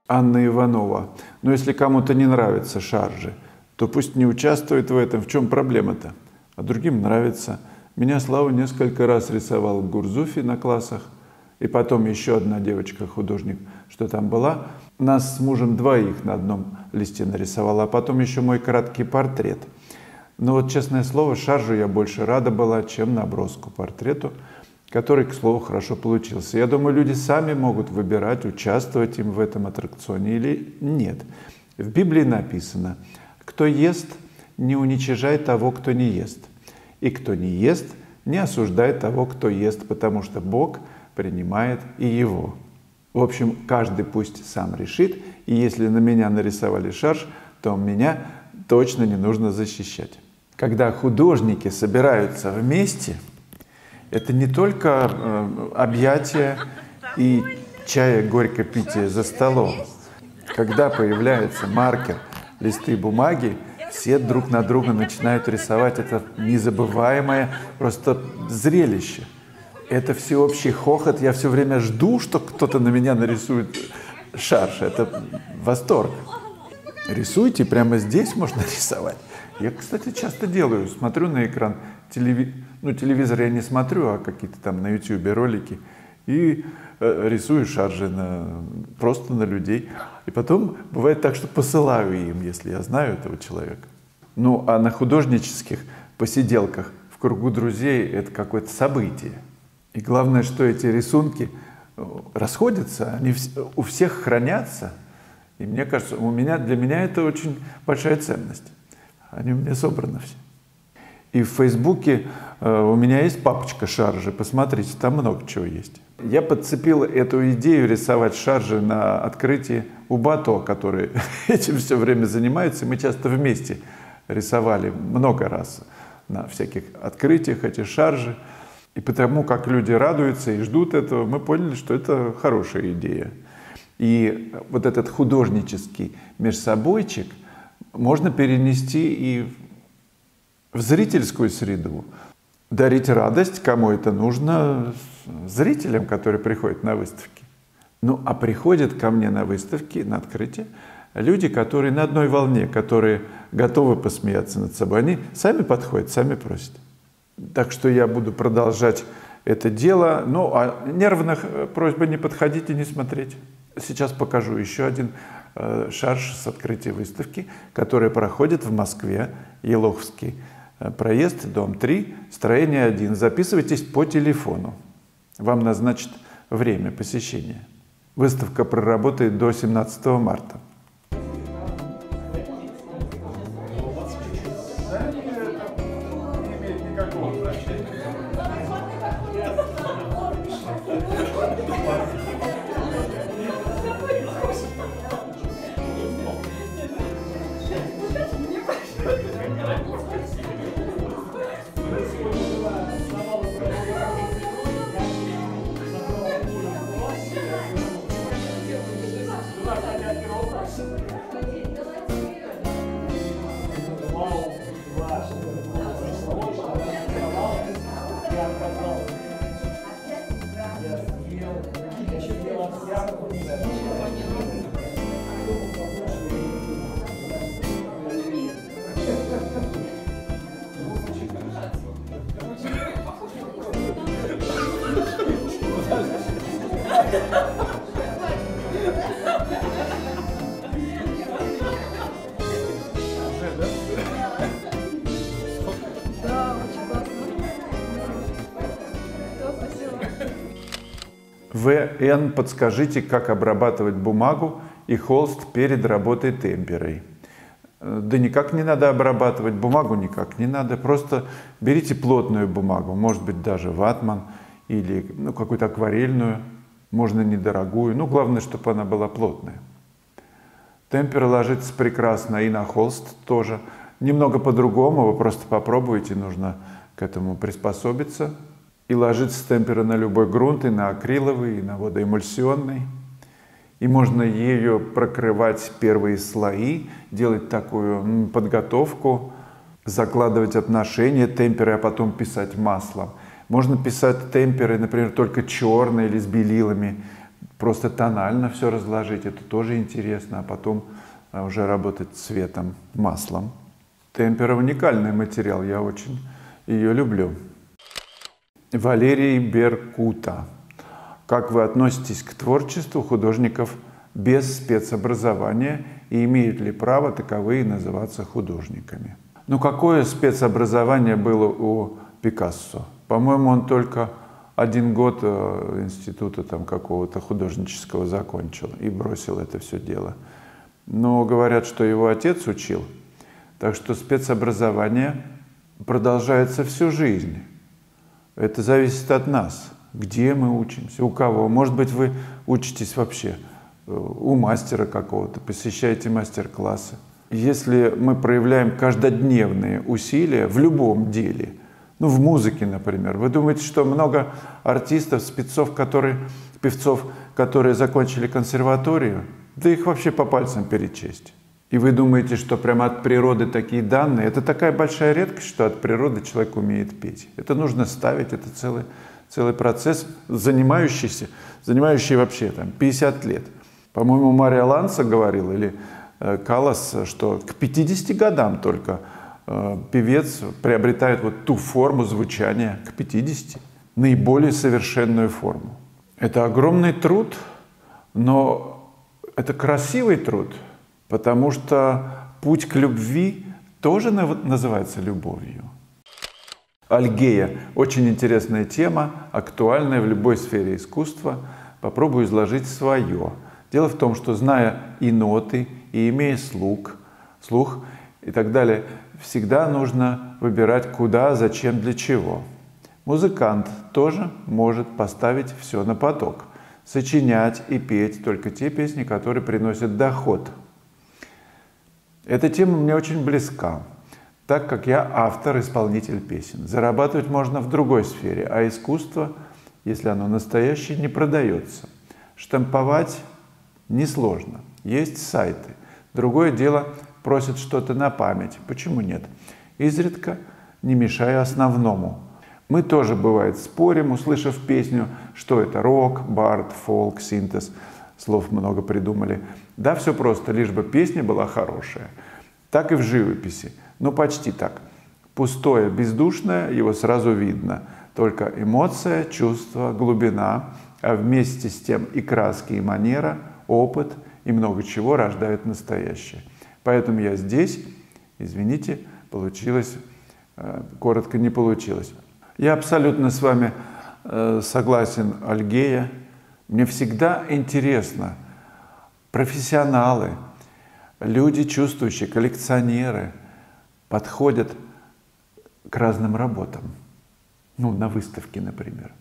Анна Иванова. Но если кому-то не нравятся шаржи, то пусть не участвует в этом. В чем проблема-то? А другим нравится. Меня Слава несколько раз рисовал в Гурзуфе на классах. И потом еще одна девочка-художник, что там была. Нас с мужем двоих на одном листе нарисовала. А потом еще мой краткий портрет. Но вот, честное слово, шаржу я больше рада была, чем наброску портрету, который, к слову, хорошо получился. Я думаю, люди сами могут выбирать, участвовать им в этом аттракционе или нет. В Библии написано: «Кто ест, не уничижай того, кто не ест. И кто не ест, не осуждай того, кто ест, потому что Бог принимает и его». В общем, каждый пусть сам решит, и если на меня нарисовали шарж, то меня точно не нужно защищать. Когда художники собираются вместе, это не только объятия и чая горько-питие за столом. Когда появляется маркер, листы бумаги, все друг на друга начинают рисовать. Это незабываемое просто зрелище. Это всеобщий хохот. Я все время жду, что кто-то на меня нарисует шарж. Это восторг. Рисуйте, прямо здесь можно рисовать. Я, кстати, часто делаю. Смотрю на экран. Телевизор я не смотрю, а какие-то там на YouTube ролики. И рисую шаржи просто на людей. И потом бывает так, что посылаю им, если я знаю этого человека. Ну, а на художнических посиделках в кругу друзей это какое-то событие. И главное, что эти рисунки расходятся, они у всех хранятся. И мне кажется, для меня это очень большая ценность. Они у меня собраны все. И в Фейсбуке у меня есть папочка шаржи, посмотрите, там много чего есть. Я подцепил эту идею рисовать шаржи на открытии у Бато, который этим все время занимается. Мы часто вместе рисовали много раз на всяких открытиях эти шаржи. И потому как люди радуются и ждут этого, мы поняли, что это хорошая идея. И вот этот художнический межсобойчик можно перенести и в зрительскую среду. Дарить радость, кому это нужно, зрителям, которые приходят на выставки. Ну, а приходят ко мне на выставки, на открытие, люди, которые на одной волне, которые готовы посмеяться над собой. Они сами подходят, сами просят. Так что я буду продолжать это дело. Ну, а нервных просьба не подходить и не смотреть. Сейчас покажу еще один шарж с открытия выставки, который проходит в Москве, Елоховский проезд, дом 3, строение 1. Записывайтесь по телефону. Вам назначат время посещения. Выставка проработает до 17 марта. ВН, подскажите, как обрабатывать бумагу и холст перед работой темперой. Да никак не надо обрабатывать, бумагу никак не надо. Просто берите плотную бумагу, может быть даже ватман или какую-то акварельную, можно недорогую. Ну, главное, чтобы она была плотная. Темпера ложится прекрасно и на холст тоже. Немного по-другому, вы просто попробуйте, нужно к этому приспособиться. И ложится темпера на любой грунт, и на акриловый, и на водоэмульсионный. И можно ее прокрывать первые слои, делать такую подготовку, закладывать отношения темперы, а потом писать маслом. Можно писать темперы, например, только черные или с белилами. просто тонально все разложить, это тоже интересно, а потом уже работать цветом, маслом. Темпера уникальный материал, я очень ее люблю. Валерий Беркута. Как вы относитесь к творчеству художников без спецобразования и имеют ли право таковые называться художниками? Ну, какое спецобразование было у Пикассо? По-моему, он только 1 год института там какого-то художнического закончил и бросил это все дело. Но говорят, что его отец учил, так что спецобразование продолжается всю жизнь. Это зависит от нас, где мы учимся, у кого. Может быть, вы учитесь вообще у мастера какого-то, посещаете мастер-классы. Если мы проявляем каждодневные усилия в любом деле, ну, в музыке, например, вы думаете, что много артистов, певцов, которые закончили консерваторию, да их вообще по пальцам перечесть. И вы думаете, что прямо от природы такие данные? Это такая большая редкость, что от природы человек умеет петь. Это нужно ставить, это целый процесс, занимающий вообще там 50 лет. По-моему, Мария Ланса говорила, или Каллас, что к 50 годам только певец приобретает вот ту форму звучания, к 50, наиболее совершенную форму. Это огромный труд, но это красивый труд, потому что путь к любви тоже называется любовью. Альгея – очень интересная тема, актуальная в любой сфере искусства. Попробую изложить свое. Дело в том, что зная и ноты, и имея слух и так далее, всегда нужно выбирать куда, зачем, для чего. Музыкант тоже может поставить все на поток, сочинять и петь только те песни, которые приносят доход. Эта тема мне очень близка, так как я автор-исполнитель песен. Зарабатывать можно в другой сфере, а искусство, если оно настоящее, не продается. Штамповать несложно. Есть сайты. Другое дело, просят что-то на память. Почему нет? Изредка, не мешая основному. Мы тоже, бывает, спорим, услышав песню, что это рок, бард, фолк, синтез. Слов много придумали. Да, все просто, лишь бы песня была хорошая. Так и в живописи. Ну, почти так. Пустое, бездушное, его сразу видно. Только эмоция, чувство, глубина, а вместе с тем и краски, и манера, опыт и много чего рождают настоящее. Поэтому я здесь, извините, получилось, коротко не получилось. Я абсолютно с вами согласен, Альгея. Мне всегда интересно, профессионалы, люди чувствующие, коллекционеры подходят к разным работам. Ну, на выставке, например.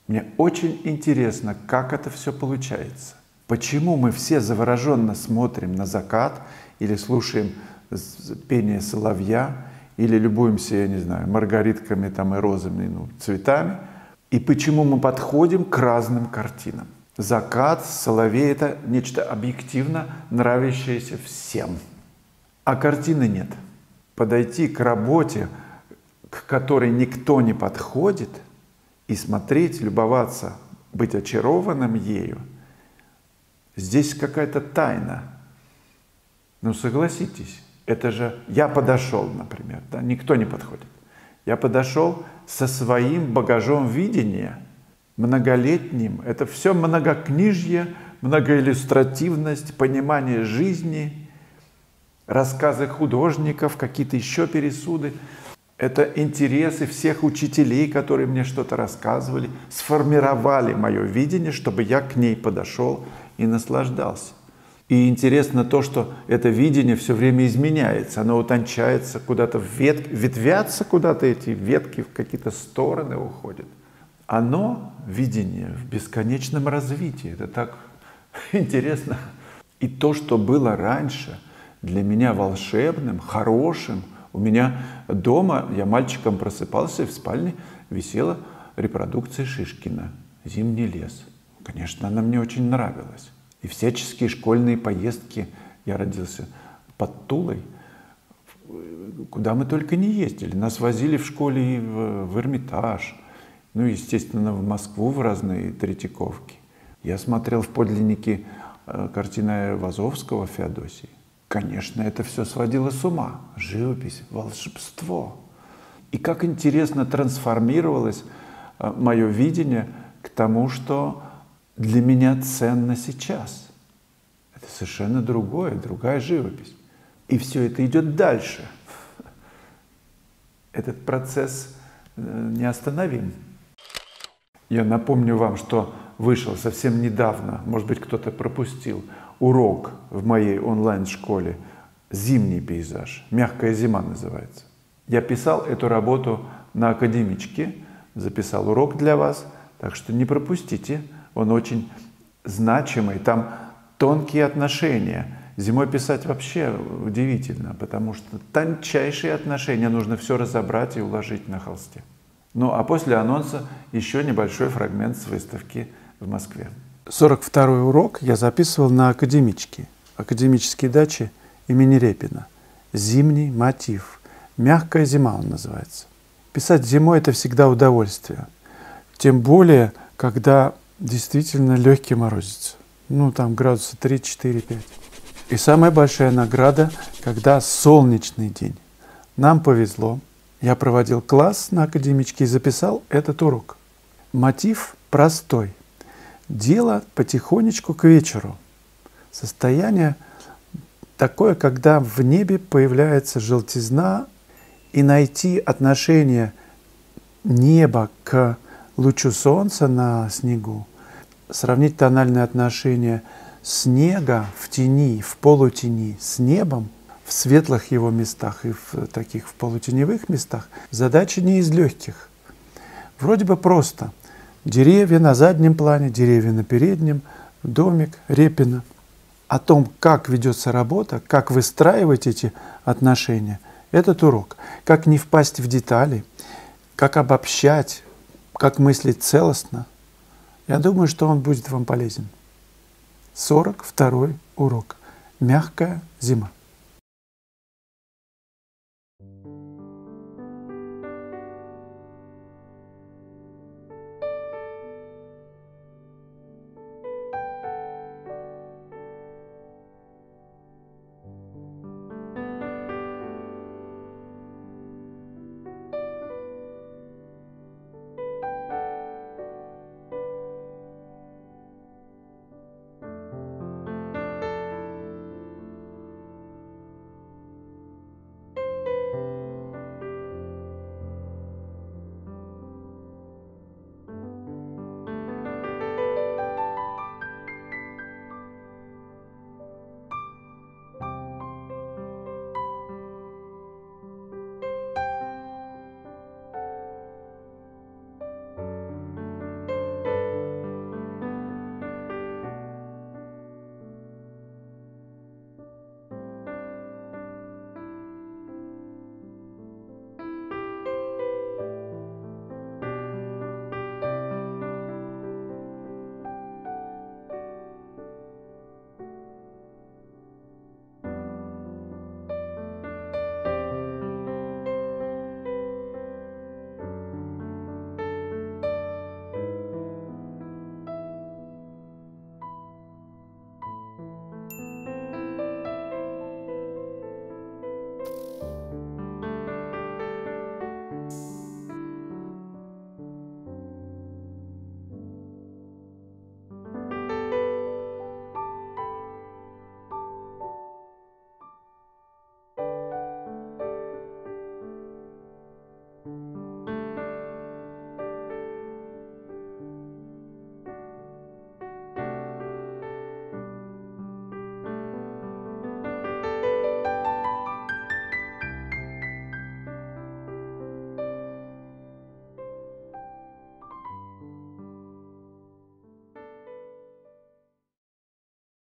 Мне очень интересно, как это все получается. Почему мы все завороженно смотрим на закат или слушаем пение соловья, или любуемся, я не знаю, маргаритками там, и розами, ну, цветами, и почему мы подходим к разным картинам. Закат, соловей – это нечто объективно нравящееся всем. А картины нет. Подойти к работе, к которой никто не подходит, и смотреть, любоваться, быть очарованным ею, здесь какая-то тайна. Ну, согласитесь, это же я подошел, например, да, никто не подходит. Я подошел со своим багажом видения, многолетним. Это все многокнижье, многоиллюстративность, понимание жизни, рассказы художников, какие-то еще пересуды. Это интересы всех учителей, которые мне что-то рассказывали, сформировали мое видение, чтобы я к ней подошел и наслаждался. И интересно то, что это видение все время изменяется, оно утончается, куда-то ветвятся куда-то эти ветки, в какие-то стороны уходят. Оно, видение, в бесконечном развитии. Это так интересно. И то, что было раньше, для меня волшебным, хорошим. У меня дома, я мальчиком просыпался, и в спальне висела репродукция Шишкина «Зимний лес». Конечно, она мне очень нравилась. И всяческие школьные поездки, я родился под Тулой, куда мы только не ездили. Нас возили в школе и в Эрмитаж, ну, естественно, в Москву, в разные Третьяковки. Я смотрел в подлинники картины Айвазовского «Феодосии». Конечно, это все сводило с ума. Живопись, волшебство. И как интересно трансформировалось мое видение к тому, что для меня ценно сейчас. Это совершенно другая живопись. И все это идет дальше. Этот процесс неостановим. Я напомню вам, что вышел совсем недавно, может быть, кто-то пропустил, урок в моей онлайн-школе «Зимний пейзаж». «Мягкая зима» называется. Я писал эту работу на академичке, записал урок для вас, так что не пропустите. Он очень значимый, там тонкие отношения. Зимой писать вообще удивительно, потому что тончайшие отношения, нужно все разобрать и уложить на холсте. Ну а после анонса еще небольшой фрагмент с выставки в Москве. 42-й урок я записывал на академичке, академической даче имени Репина. «Зимний мотив». «Мягкая зима» он называется. Писать зимой – это всегда удовольствие. Тем более, когда действительно легкий морозец. Ну, там градуса 3, 4, 5. И самая большая награда, когда солнечный день. Нам повезло. Я проводил класс на академичке и записал этот урок. Мотив простой. Дело потихонечку к вечеру. Состояние такое, когда в небе появляется желтизна, и найти отношение неба к лучу солнца на снегу, сравнить тональное отношение снега в тени, в полутени с небом, в светлых его местах и в таких в полутеневых местах, задача не из легких. Вроде бы просто. Деревья на заднем плане, деревья на переднем, домик Репина. О том, как ведется работа, как выстраивать эти отношения, этот урок. Как не впасть в детали, как обобщать, как мыслить целостно. Я думаю, что он будет вам полезен. 42-й урок. Мягкая зима.